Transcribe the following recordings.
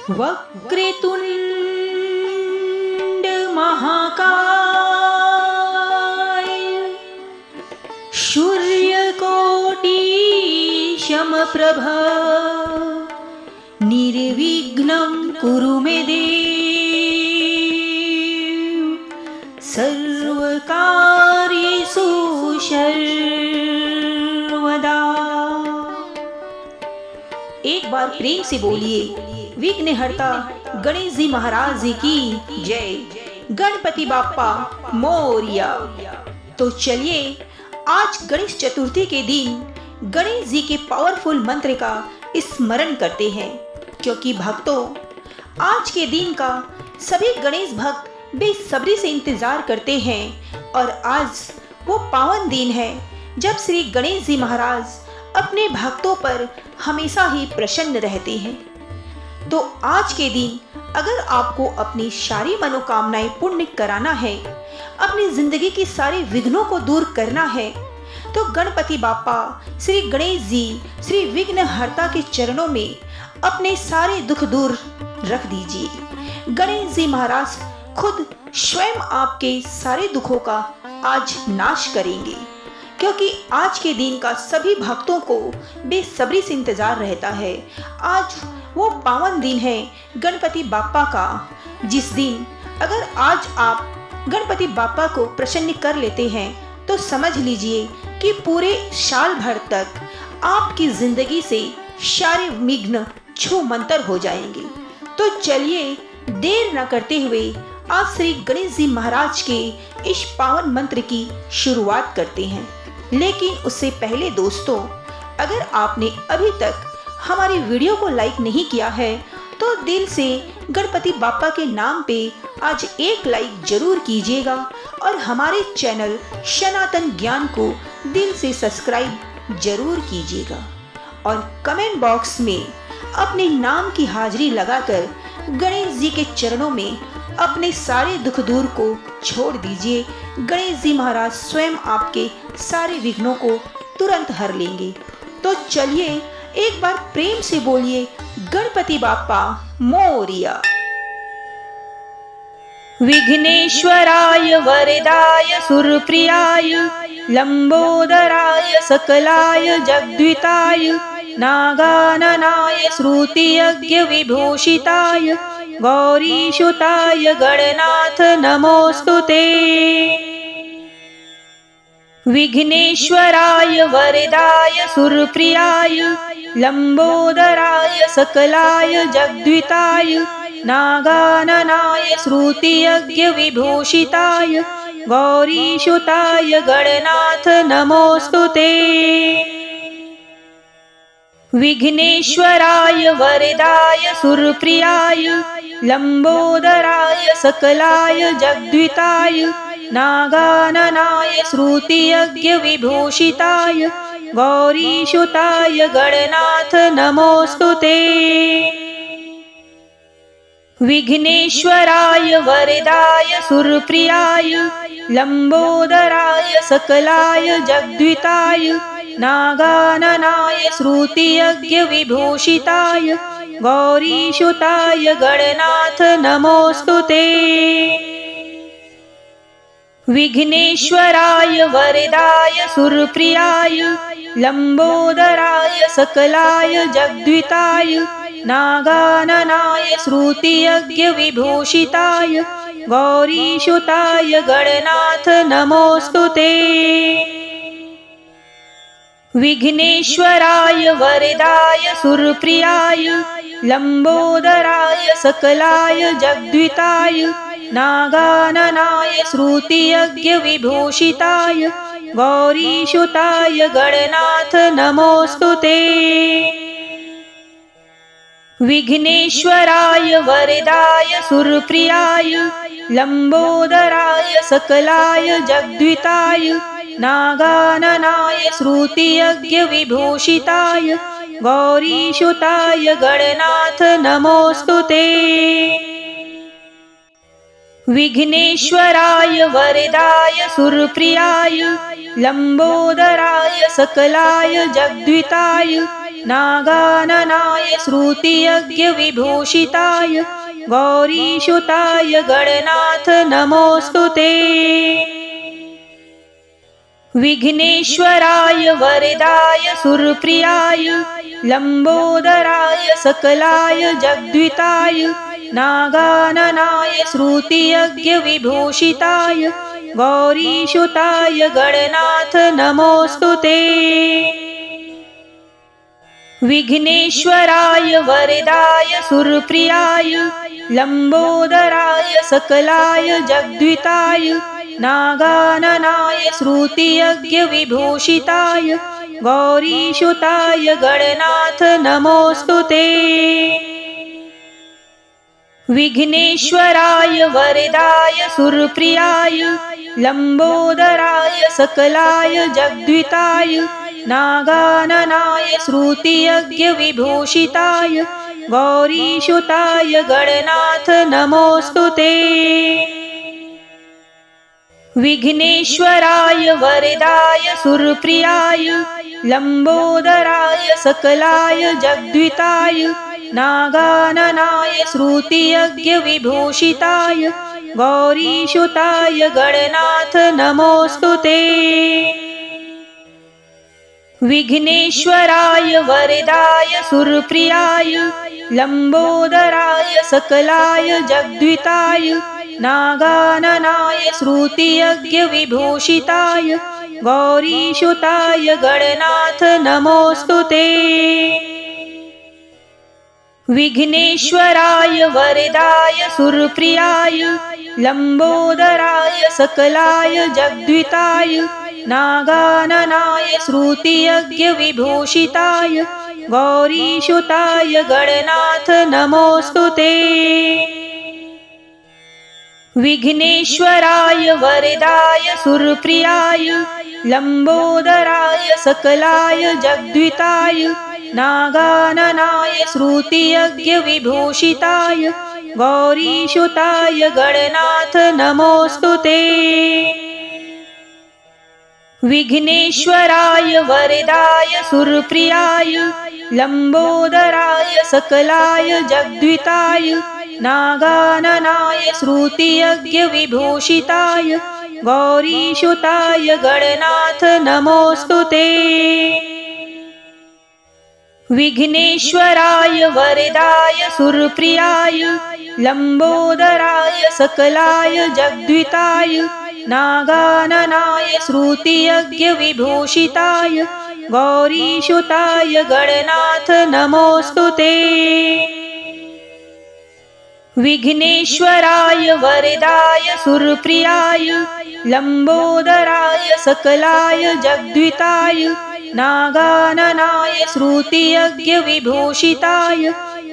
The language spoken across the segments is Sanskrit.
वक्रतुंड महाकाय सूर्यकोटि समप्रभ निर्विघ्नं कुरु मे देव सर्वकार्येषु सर्वदा। एक बार प्रेम से बोलिए विघ्नहर्ता गणेश जी महाराज जी की जय। गणपति बाप्पा मोरया। तो चलिए आज गणेश चतुर्थी के दिन गणेश जी के पावरफुल मंत्र का स्मरण करते हैं, क्योंकि भक्तों आज के दिन का सभी गणेश भक्त बेसब्री से इंतजार करते हैं और आज वो पावन दिन है जब श्री गणेश जी महाराज अपने भक्तों पर हमेशा ही प्रसन्न रहते हैं। तो आज के दिन अगर आपको अपनी सारी मनोकामनाएं पूर्ण कराना है, अपनी जिंदगी की सारे विघ्नों को दूर करना है, तो गणपति बाप्पा श्री गणेश जी श्री विघ्नहर्ता के चरणों में अपने सारे दुख दूर रख दीजिए। गणेश जी महाराज खुद स्वयं आपके सारे दुखों का आज नाश करेंगे, क्योंकि आज के दिन का सभी भक्तों को बेसब्री से इंतजार रहता है। आज वो पावन दिन है गणपति बाप्पा का, जिस दिन अगर आज आप गणपति बाप्पा को प्रसन्न कर लेते हैं तो समझ लीजिए कि पूरे साल भर तक आपकी जिंदगी से सारे विघ्न छूमंतर हो जाएंगे। तो चलिए देर न करते हुए आज श्री गणेश जी महाराज के इस पावन मंत्र की शुरुआत करते हैं। लेकिन उससे पहले दोस्तों, अगर आपने अभी तक हमारी वीडियो को लाइक नहीं किया है तो दिल से गणपति बाप्पा के नाम पे आज एक लाइक जरूर कीजिएगा और हमारे चैनल सनातन ज्ञान को दिल से सब्सक्राइब जरूर कीजिएगा और कमेंट बॉक्स में अपने नाम की हाजिरी लगाकर गणेश जी के चरणों में अपने सारे दुख दूर को छोड़ दीजिए। गणेश जी महाराज स्वयं आपके सारे विघ्नों को तुरंत हर लेंगे। तो चलिए एक बार प्रेम से बोलिए गणपति बाप्पा मोरया। विघ्नेश्वराय वरदाय सुरप्रियाय लंबोदराय सकलाय जगद्विताय नागाननाय श्रुतियज्ञ विभूषिताय गौरीसुताय गणनाथ नमोस्तुते। विघ्नेश्वराय वरदाय सुरप्रियाय लंबोदराय सकलाय जगद्विताय नागाननाय श्रुतियज्ञ विभूषिताय गौरीसुताय गणनाथ नमोस्तुते। विघ्नेश्वराय वरदाय सुरप्रियाय लंबोदराय सकलाय जगद्विताय नागाननाय श्रुतियज्ञ विभूषिताय गौरीसुताय गणनाथ नमोस्तुते। विघ्नेश्वराय वरदाय सुरप्रियाय लंबोदराय सकलाय जगद्विताय नागाननाय श्रुतियज्ञ विभूषिताय गौरीसुताय गणनाथ नमोस्तुते। विघ्नेश्वराय वरदाय सुरप्रियाय लंबोदराय सकलाय जगद्विताय नागाननाय श्रुतियज्ञ विभूषिताय गौरीसुताय गणनाथ नमोस्तुते। विघ्नेश्वराय वरदाय सुरप्रियाय लंबोदराय सकलाय जगद्विताय नागाननाय श्रुतियज्ञ विभूषिताय गौरीसुताय गणनाथ नमोस्तुते। विघ्नेश्वराय वरदाय सुरप्रियाय लंबोदराय सकलाय जगद्विताय नागाननाय श्रुतियज्ञ विभूषिताय गौरीसुताय गणनाथ नमोस्तुते। विघ्नेश्वराय वरदाय सुरप्रियाय लंबोदराय सकलाय जगद्विताय नागाननाय श्रुतियज्ञविभूषिताय गौरीसुताय गणनाथ नमोऽस्तु ते। विघ्नेश्वराय वरदाय सुरप्रियाय लंबोदराय सकलाय जगद्विताय नागाननाय श्रुतियज्ञविभूषिताय गौरीसुताय गणनाथ नमोऽस्तु ते। विघ्नेश्वराय वरदाय सुरप्रियाय लंबोदराय सकलाय जगद्विताय नागाननाय श्रुतियज्ञविभूषिताय गौरीसुताय गणनाथ नमोऽस्तु ते। विघ्नेश्वराय वरदाय सुरप्रियाय लंबोदराय सकलाय जगद्विताय नागाननाय श्रुतियज्ञविभूषिताय गौरीसुताय गणनाथ नमोऽस्तु ते। विघ्नेश्वराय वरदाय सुरप्रियाय लंबोदराय सकलाय जगद्विताय नागाननाय श्रुतियज्ञविभूषिताय गौरीसुताय गणनाथ नमोऽस्तु ते। विघ्नेश्वराय वरदाय सुरप्रियाय लंबोदराय सकलाय जगद्विताय नागाननाय श्रुतियज्ञविभूषिताय गौरीसुताय गणनाथ नमोऽस्तु ते। विघ्नेश्वराय वरदाय सुरप्रियाय लंबोदराय सकलाय जगद्विताय नागाननाय श्रुतियज्ञविभूषिताय गौरीसुताय गणनाथ नमोऽस्तु ते। विघ्नेश्वराय वरदाय सुरप्रियाय लंबोदराय सकलाय जगद्विताय नागाननाय श्रुतियज्ञविभूषिताय गौरीसुताय गणनाथ नमोऽस्तु ते। विघ्नेश्वराय वरदाय सुरप्रियाय लंबोदराय सकलाय जगद्विताय नागाननाय श्रुतियज्ञविभूषिताय गौरीसुताय गणनाथ नमोऽस्तु ते। विघ्नेश्वराय वरदाय सुरप्रियाय लंबोदराय सकलाय जगद्विताय नागाननाय श्रुतियज्ञविभूषिताय गौरीसुताय गणनाथ नमोऽस्तु ते। विघ्नेश्वराय वरदाय सुरप्रियाय लंबोदराय सकलाय जगद्विताय नागाननाय श्रुतियज्ञविभूषिताय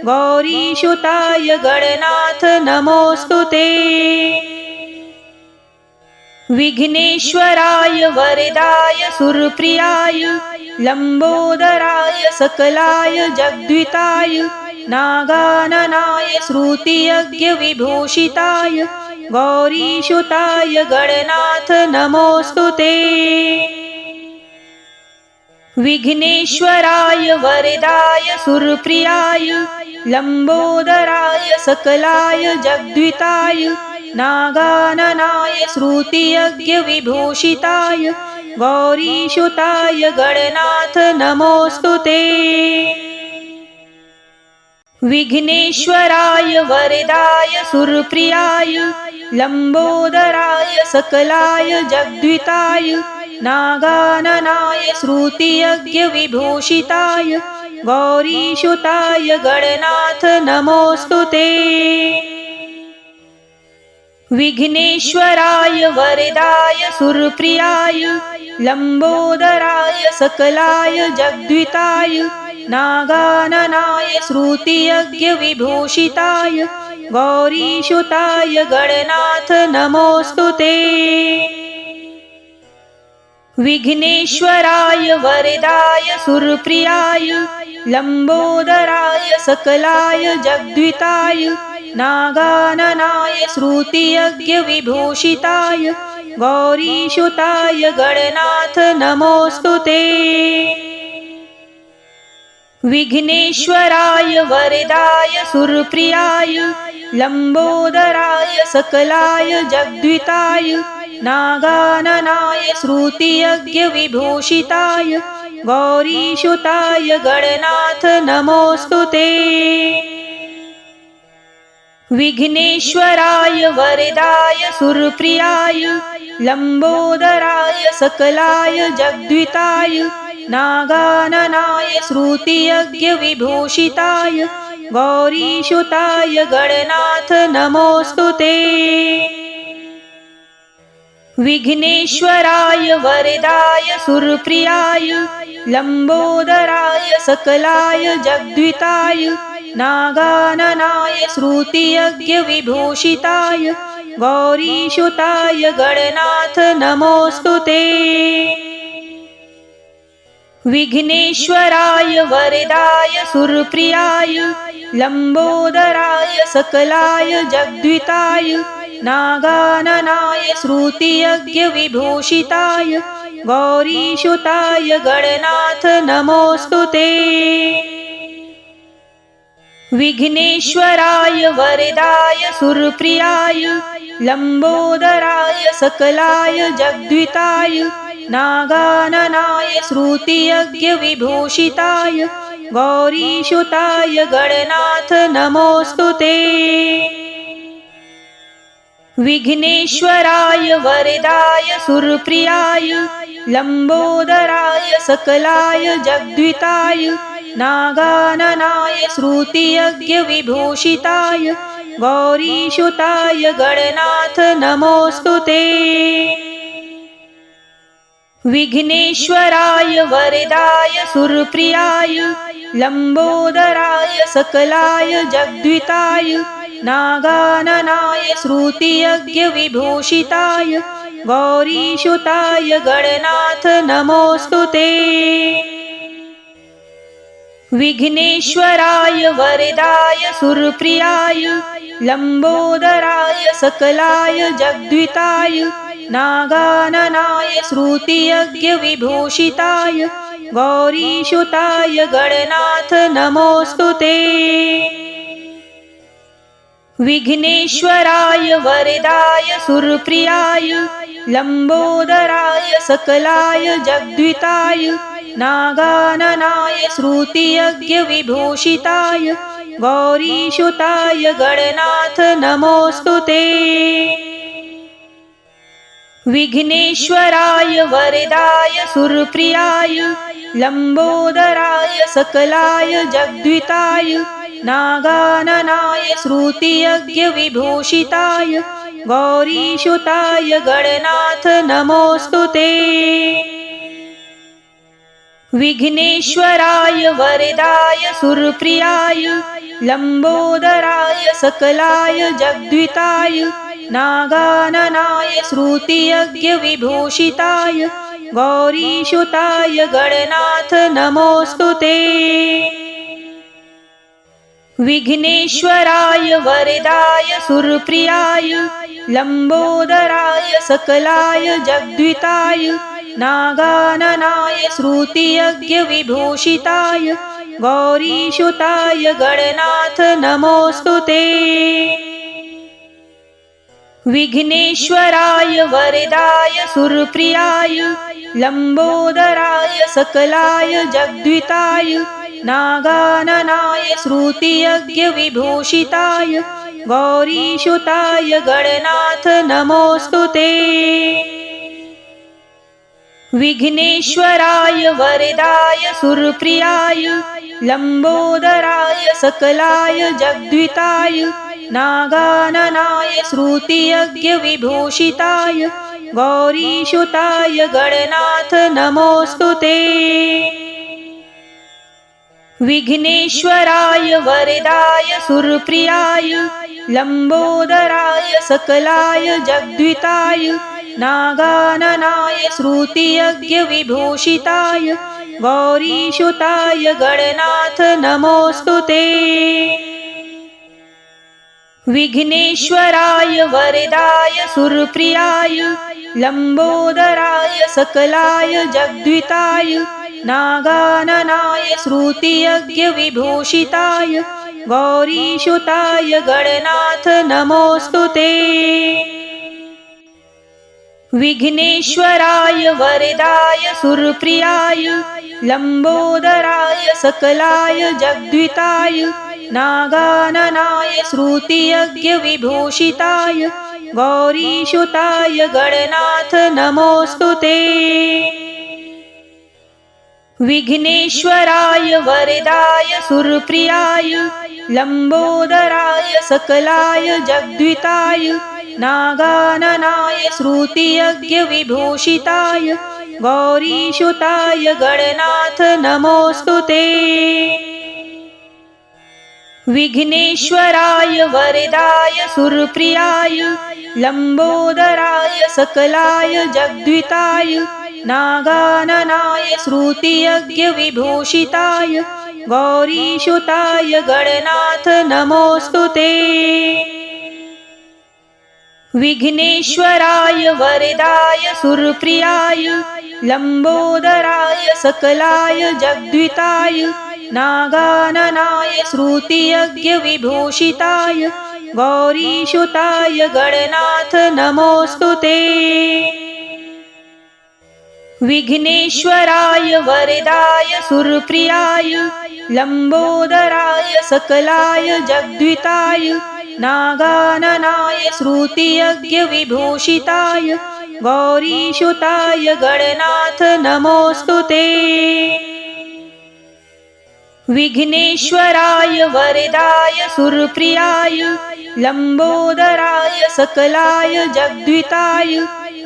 गौरीसुताय गणनाथ नमोऽस्तु ते। विघ्नेश्वराय वरदाय सुरप्रियाय लंबोदराय सकलाय जगद्विताय नागाननाय श्रुतियज्ञविभूषिताय गौरीसुताय गणनाथ नमोऽस्तु ते। विघ्नेश्वराय वरदाय सुरप्रियाय लंबोदराय सकलाय जगद्विताय नागाननाय श्रुतियज्ञविभूषिताय गौरीसुताय गणनाथ नमोऽस्तु ते। विघ्नेश्वराय वरदाय सुरप्रियाय लंबोदराय सकलाय जगद्विताय नागाननाय श्रुतियज्ञविभूषिताय गौरीसुताय गणनाथ नमोऽस्तु ते। विघ्नेश्वराय वरदाय सुरप्रियाय लंबोदराय सकलाय जगद्विताय नागाननाय श्रुतियज्ञविभूषिताय गौरीसुताय गणनाथ नमोऽस्तु ते। विघ्नेश्वराय वरदाय सुरप्रियाय लंबोदराय सकलाय जगद्विताय नागाननाय श्रुतियज्ञविभूषिताय गौरीसुताय गणनाथ नमोऽस्तु ते। विघ्नेश्वराय वरदाय सुरप्रियाय लंबोदराय सकलाय जगद्विताय नागाननाय श्रुतियज्ञविभूषिताय गौरीसुताय गणनाथ नमोस्तुते। विघ्नेश्वराय वरदाय सुरप्रियाय लंबोदराय सकलाय जगद्विताय नागाननाय श्रुतियज्ञविभूषिताय गौरीसुताय गणनाथ नमोस्तुते। विघ्नेश्वराय वरदाय सुरप्रियाय लंबोदराय सकलाय जगद्विताय नागाननाय श्रुतियज्ञविभूषिताय गौरीसुताय गणनाथ नमोस्तुते। विघ्नेश्वराय वरदाय सुरप्रियाय लंबोदराय सकलाय जगद्विताय नागाननाय श्रुतियज्ञविभूषिताय गौरीसुताय गणनाथ नमोस्तुते। विघ्नेश्वराय वरदाय सुरप्रियाय लंबोदराय सकलाय जगद्विताय नागाननाय श्रुतियज्ञविभूषिताय गौरीसुताय गणनाथ नमोस्तुते। विघ्नेश्वराय वरदाय सुरप्रियाय लंबोदराय सकलाय जगद्विताय नागाननाय श्रुतियज्ञविभूषिताय गौरीसुताय गणनाथ नमोस्तुते। विघ्नेश्वराय वरदाय सुरप्रियाय लंबोदराय सकलाय जगद्विताय नागाननाय श्रुतियज्ञविभूषिताय गौरीसुताय गणनाथ नमोस्तुते। विघ्नेश्वराय वरदाय सुरप्रियाय लंबोदराय सकलाय जगद्विताय नागाननाय श्रुतियज्ञविभूषिताय गौरीसुताय गणनाथ नमोस्तुते। विघ्नेश्वराय वरदाय सुरप्रियाय लंबोदराय सकलाय जगद्विताय नागाननाय श्रुतियज्ञविभूषिताय गौरीसुताय गणनाथ नमोस्तुते। विघ्नेश्वराय वरदाय सुरप्रियाय लंबोदराय सकलाय जगद्विताय नागाननाय श्रुतियज्ञविभूषिताय गौरीसुताय गणनाथ नमोस्तुते। विघ्नेश्वराय वरदाय सुरप्रियाय लंबोदराय सकलाय जगद्विताय नागाननाय श्रुतियज्ञविभूषिताय गौरीसुताय गणनाथ नमोस्तुते। विघ्नेश्वराय वरदाय सुरप्रियाय लंबोदराय सकलाय जगद्विताय नागाननाय श्रुतियज्ञविभूषिताय गौरीसुताय गणनाथ नमोस्तुते। विघ्नेश्वराय वरदाय सुरप्रियाय लंबोदराय सकलाय जगद्विताय नागाननाय श्रुतियज्ञविभूषिताय गौरीसुताय गणनाथ नमोस्तुते। विघ्नेश्वराय वरदाय सुरप्रियाय लंबोदराय सकलाय जगद्विताय नागाननाय श्रुतियज्ञविभूषिताय गौरीसुताय गणनाथ नमोस्तुते। विघ्नेश्वराय वरदाय सुरप्रियाय लंबोदराय सकलाय जगद्विताय नागाननाय श्रुतियज्ञविभूषिताय गौरीसुताय गणनाथ नमोस्तुते। विघ्नेश्वराय वरदाय सुरप्रियाय लंबोदराय सकलाय जगद्विताय नागाननाय श्रुतियज्ञविभूषिताय गौरीसुताय गणनाथ नमोऽस्तु ते। विघ्नेश्वराय वरदाय सुरप्रियाय लंबोदराय सकलाय जगद्विताय नागाननाय श्रुतियज्ञविभूषिताय गौरीसुताय गणनाथ नमोऽस्तु ते। विघ्नेश्वराय वरदाय सुरप्रियाय लंबोदराय सकलाय जगद्विताय नागाननाय श्रुतियज्ञविभूषिताय गौरीसुताय गणनाथ नमोऽस्तु ते। विघ्नेश्वराय वरदाय सुरप्रियाय लंबोदराय सकलाय जगद्विताय नागाननाय श्रुतियज्ञविभूषिताय गौरीसुताय गणनाथ नमोऽस्तु ते। विघ्नेश्वराय वरदाय सुरप्रियाय लंबोदराय सकलाय जगद्विताय नागाननाय श्रुतियज्ञविभूषिताय गौरीसुताय गणनाथ नमोऽस्तु ते। विघ्नेश्वराय वरदाय सुरप्रियाय लंबोदराय सकलाय जगद्विताय नागाननाय श्रुतियज्ञविभूषिताय गौरीसुताय गणनाथ नमोऽस्तु ते। विघ्नेश्वराय वरदाय सुरप्रियाय लंबोदराय सकलाय जगद्विताय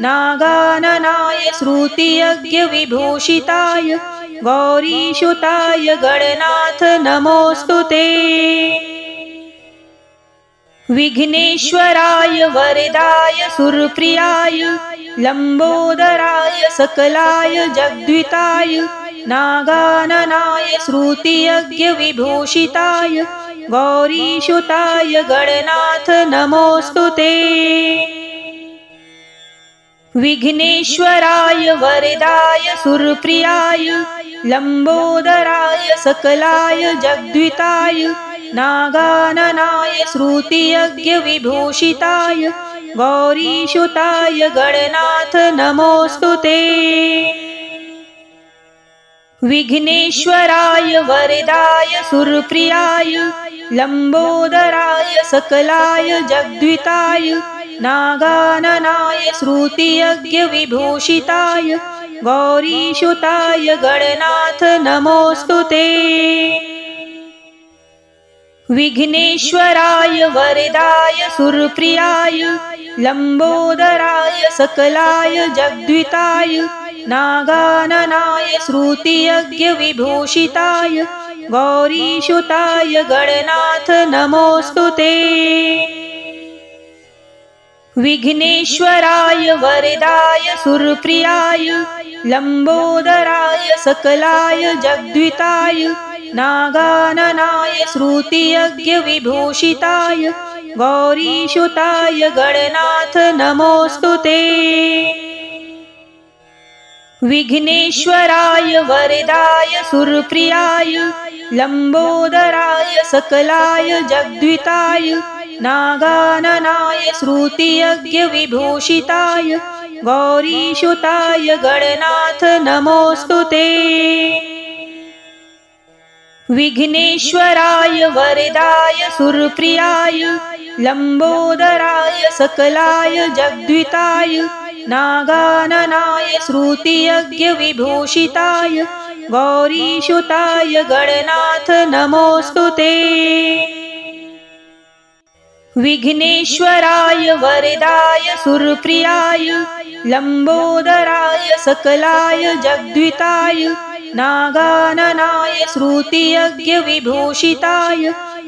नागाननाय श्रुतियज्ञविभूषिताय गौरीसुताय गणनाथ नमोऽस्तु ते। विघ्नेश्वराय वरदाय सुरप्रियाय लंबोदराय सकलाय जगद्विताय नागाननाय श्रुतियज्ञविभूषिताय गौरीसुताय गणनाथ नमोऽस्तु ते। विघ्नेश्वराय वरदाय सुरप्रियाय लंबोदराय सकलाय जगद्विताय नागाननाय श्रुतियज्ञविभूषिताय गौरीसुताय गणनाथ नमोऽस्तु ते। विघ्नेश्वराय वरदाय सुरप्रियाय लंबोदराय सकलाय जगद्विताय नागाननाय श्रुतियज्ञविभूषिताय गौरीसुताय गणनाथ नमोऽस्तु ते। विघ्नेश्वराय वरदाय सुरप्रियाय लंबोदराय सकलाय जगद्विताय नागाननाय श्रुतियज्ञविभूषिताय गौरीसुताय गणनाथ नमोऽस्तु ते। विघ्नेश्वराय वरदाय सुरप्रियाय लंबोदराय सकलाय जगद्विताय नागाननाय श्रुतियज्ञविभूषिताय गौरीसुताय गणनाथ नमोऽस्तु ते। विघ्नेश्वराय वरदाय सुरप्रियाय लंबोदराय सकलाय जगद्विताय नागाननाय श्रुतियज्ञविभूषिताय गौरीसुताय गणनाथ नमोऽस्तु ते। विघ्नेश्वराय वरदाय सुरप्रियाय लंबोदराय सकलाय जगद्विताय नागाननाय श्रुतियज्ञविभूषिताय गौरीसुताय गणनाथ नमोऽस्तु ते। विघ्नेश्वराय वरदाय सुरप्रियाय लंबोदराय सकलाय जगद्विताय नागाननाय श्रुतियज्ञविभूषिताय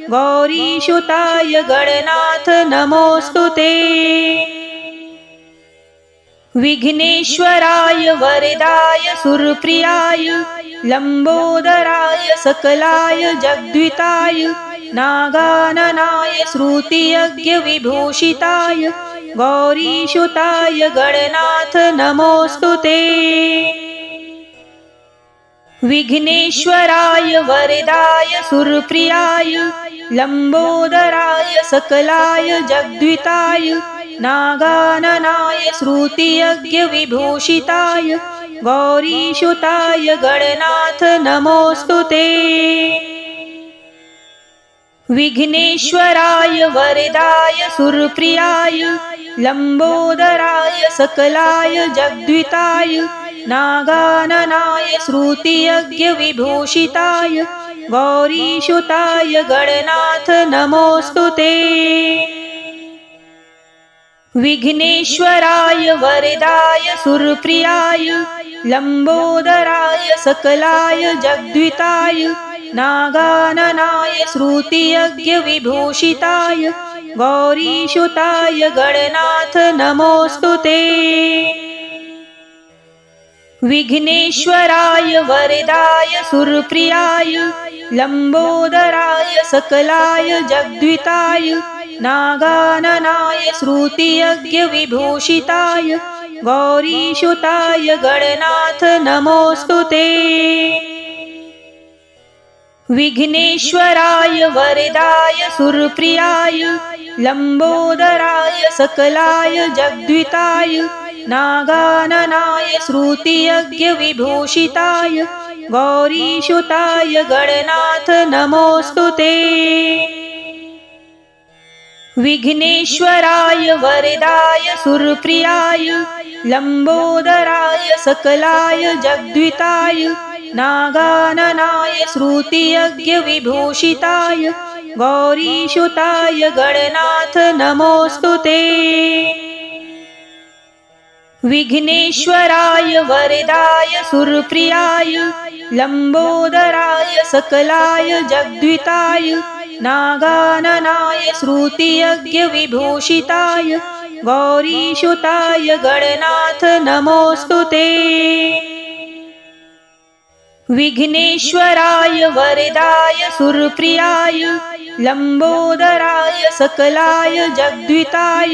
गौरीसुताय गणनाथ नमोऽस्तु ते। विघ्नेश्वराय वरदाय सुरप्रियाय लंबोदराय सकलाय जगद्विताय नागाननाय श्रुतियज्ञविभूषिताय गौरीसुताय गणनाथ नमोऽस्तु ते। विघ्नेश्वराय वरदाय सुरप्रियाय लंबोदराय सकलाय जगद्विताय नागाननाय श्रुतियज्ञविभूषिताय गौरीसुताय गणनाथ नमोस्तुते। विघ्नेश्वराय वरदाय सुरप्रियाय लंबोदराय सकलाय जगद्विताय नागाननाय श्रुतियज्ञविभूषिताय गौरीसुताय गणनाथ नमोस्तुते। विघ्नेश्वराय वरदाय सुरप्रियाय लंबोदराय सकलाय जगद्विताय नागाननाय श्रुतियज्ञविभूषिताय गौरीसुताय गणनाथ नमोस्तुते। विघ्नेश्वराय वरदाय सुरप्रियाय लंबोदराय सकलाय जगद्विताय नागाननाय श्रुतियज्ञविभूषिताय गौरीसुताय गणनाथ नमोस्तुते। विघ्नेश्वराय वरदाय सुरप्रियाय लंबोदराय सकलाय जगद्विताय नागाननाय श्रुतियज्ञविभूषिताय गौरीसुताय गणनाथ नमोस्तुते। विघ्नेश्वराय वरदाय सुरप्रियाय लंबोदराय सकलाय जगद्विताय नागाननाय श्रुतियज्ञविभूषिताय गौरीसुताय गणनाथ नमोस्तुते। विघ्नेश्वराय वरदाय सुरप्रियाय लंबोदराय सकलाय जगद्विताय नागाननाय श्रुतियज्ञविभूषिताय गौरीसुताय गणनाथ नमोस्तुते। विघ्नेश्वराय वरदाय सुरप्रियाय लंबोदराय सकलाय जगद्विताय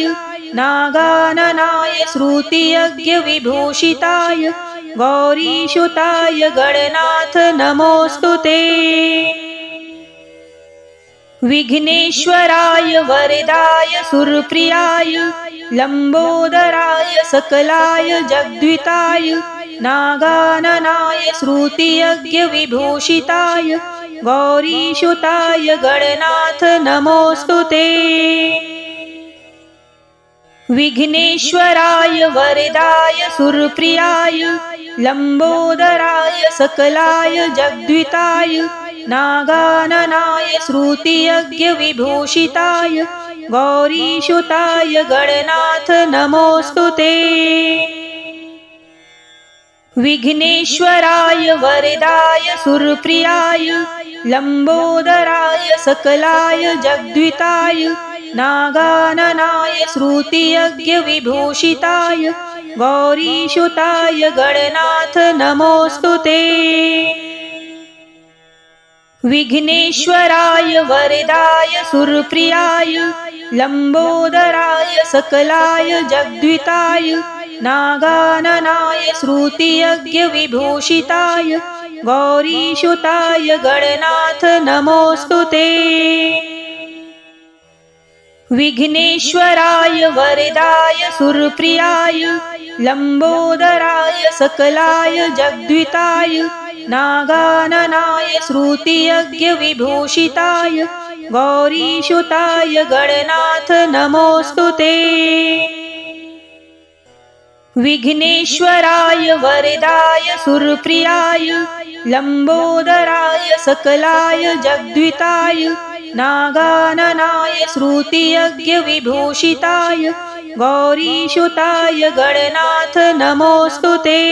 नागाननाय श्रुतियज्ञविभूषिताय गौरीसुताय गणनाथ नमोस्तुते। विघ्नेश्वराय वरदाय सुरप्रियाय लंबोदराय सकलाय जगद्विताय नागाननाय श्रुतियज्ञविभूषिताय गौरीसुताय गणनाथ नमोस्तुते। विघ्नेश्वराय वरदाय सुरप्रियाय लंबोदराय सकलाय जगद्विताय नागाननाय श्रुतियज्ञविभूषिताय गौरीसुताय गणनाथ नमोस्तुते। विघ्नेश्वराय वरदाय सुरप्रियाय लंबोदराय सकलाय जगद्विताय नागाननाय श्रुतियज्ञविभूषिताय गौरीसुताय गणनाथ नमोस्तुते। विघ्नेश्वराय वरदाय सुरप्रियाय लंबोदराय सकलाय जगद्विताय नागाननाय श्रुतियज्ञविभूषिताय गौरीसुताय गणनाथ नमोस्तुते। विघ्नेश्वराय वरदाय सुरप्रियाय लंबोदराय सकलाय जगद्विताय नागाननाय श्रुतियज्ञविभूषिताय गौरीसुताय गणनाथ नमोस्तुते। विघ्नेश्वराय वरदाय सुरप्रियाय लंबोदराय सकलाय जगद्विताय नागाननाय श्रुतियज्ञविभूषिताय गौरीसुताय गणनाथ नमोस्तुते।